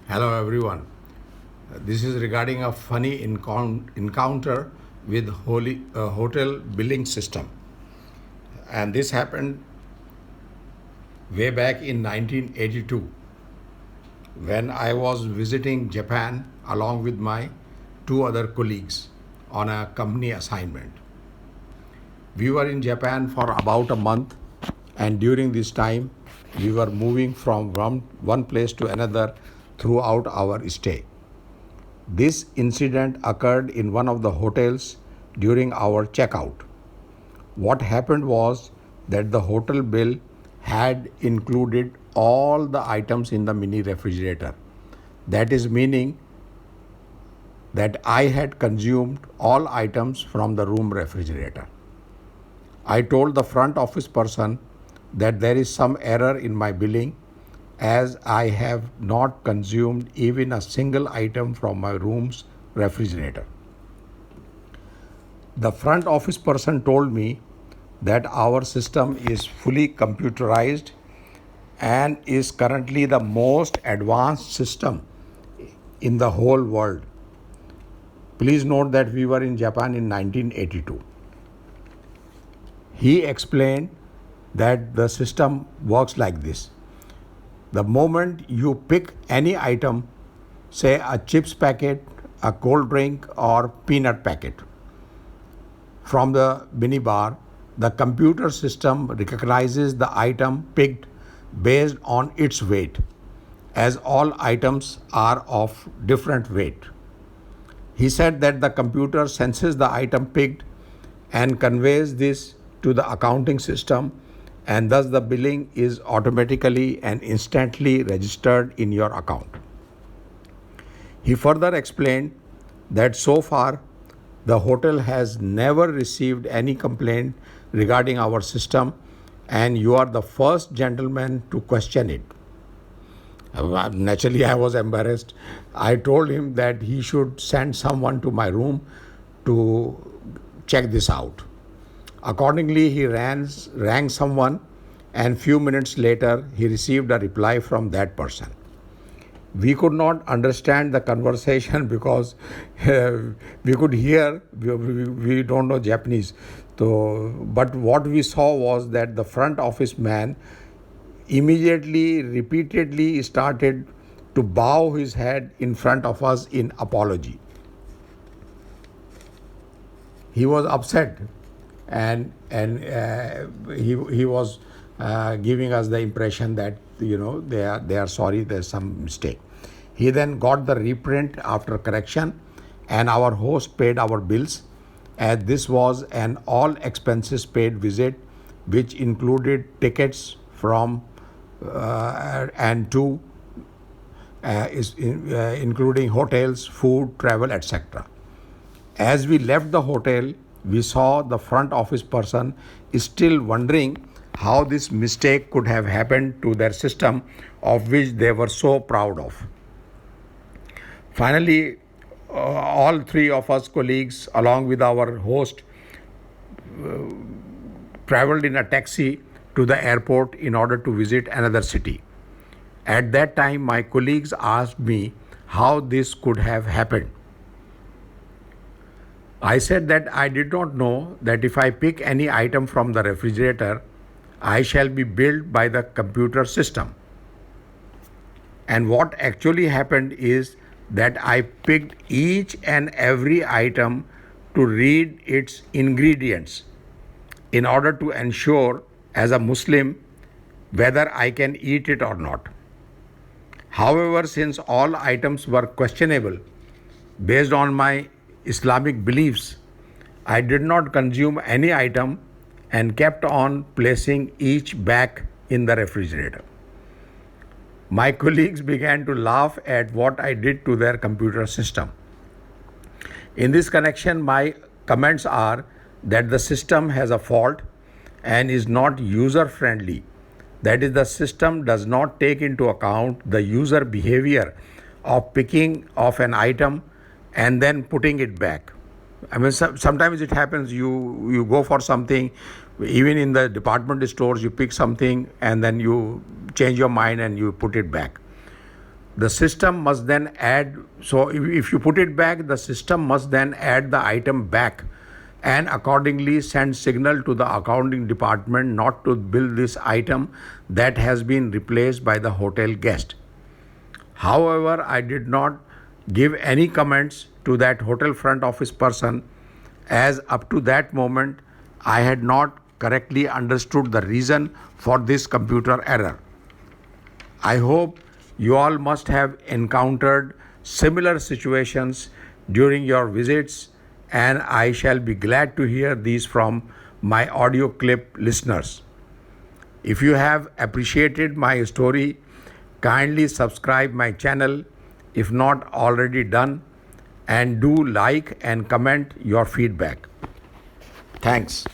Hello everyone. This is regarding a funny encounter with hotel billing system. And this happened way back in 1982 when I was visiting Japan along with my two other colleagues on a company assignment. We were in Japan for about a month, and during this time we were moving from one place to another throughout our stay. This incident occurred in one of the hotels during our checkout. What happened was that the hotel bill had included all the items in the mini refrigerator. That is meaning that I had consumed all items from the room refrigerator. I told the front office person that there is some error in my billing as I have not consumed even a single item from my room's refrigerator. The front office person told me that our system is fully computerized and is currently the most advanced system in the whole world. Please note that we were in Japan in 1982. He explained that the system works like this. The moment you pick any item, say a chips packet, a cold drink, or peanut packet, from the minibar, the computer system recognizes the item picked based on its weight, as all items are of different weight. He said that the computer senses the item picked and conveys this to the accounting system, and thus the billing is automatically and instantly registered in your account. He further explained that so far the hotel has never received any complaint regarding our system, and you are the first gentleman to question it. Naturally, I was embarrassed. I told him that he should send someone to my room to check this out. Accordingly, he rang someone, and few minutes later, he received a reply from that person. We could not understand the conversation because we could hear, we don't know Japanese. So, but what we saw was that the front office man immediately, repeatedly started to bow his head in front of us in apology. He was upset, and he was giving us the impression that they are sorry, there's some mistake. He then got the reprint after correction, and our host paid our bills, as this was an all expenses paid visit, which included tickets from and to including hotels, food, travel, etc. As we left the hotel, we saw the front office person still wondering how this mistake could have happened to their system, of which they were so proud of. Finally, all three of us colleagues, along with our host, traveled in a taxi to the airport in order to visit another city. At that time, my colleagues asked me how this could have happened. I said that I did not know that if I pick any item from the refrigerator, I shall be billed by the computer system. And what actually happened is that I picked each and every item to read its ingredients in order to ensure, as a Muslim, whether I can eat it or not. However, since all items were questionable based on my Islamic beliefs, I did not consume any item and kept on placing each back in the refrigerator. My colleagues began to laugh at what I did to their computer system. In this connection, my comments are that the system has a fault and is not user friendly. That is, the system does not take into account the user behavior of picking of an item and then putting it back. I mean, sometimes it happens, you go for something, even in the department stores, you pick something and then you change your mind and you put it back. The system must then add, so if you put it back, the system must then add the item back and accordingly send signal to the accounting department not to bill this item that has been replaced by the hotel guest. However, I did not give any comments to that hotel front office person, as up to that moment I had not correctly understood the reason for this computer error. I hope you all must have encountered similar situations during your visits, and I shall be glad to hear these from my audio clip listeners. If you have appreciated my story, kindly subscribe my channel if not already done, and do like and comment your feedback. Thanks.